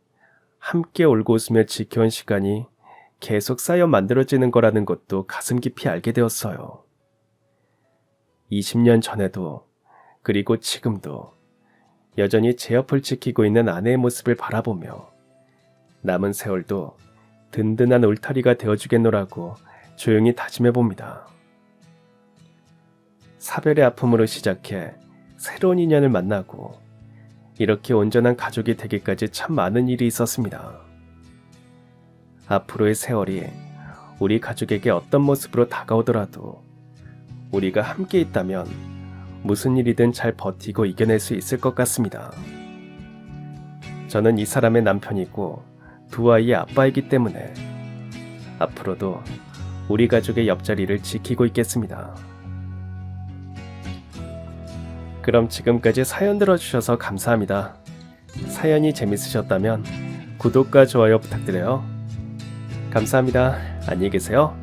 Speaker 1: 함께 울고 웃으며 지켜온 시간이 계속 쌓여 만들어지는 거라는 것도 가슴 깊이 알게 되었어요. 20년 전에도 그리고 지금도 여전히 제 옆을 지키고 있는 아내의 모습을 바라보며 남은 세월도 든든한 울타리가 되어주겠노라고 조용히 다짐해봅니다. 사별의 아픔으로 시작해 새로운 인연을 만나고 이렇게 온전한 가족이 되기까지 참 많은 일이 있었습니다. 앞으로의 세월이 우리 가족에게 어떤 모습으로 다가오더라도 우리가 함께 있다면 무슨 일이든 잘 버티고 이겨낼 수 있을 것 같습니다. 저는 이 사람의 남편이고 두 아이의 아빠이기 때문에 앞으로도 우리 가족의 옆자리를 지키고 있겠습니다. 그럼 지금까지 사연 들어주셔서 감사합니다. 사연이 재밌으셨다면 구독과 좋아요 부탁드려요. 감사합니다. 안녕히 계세요.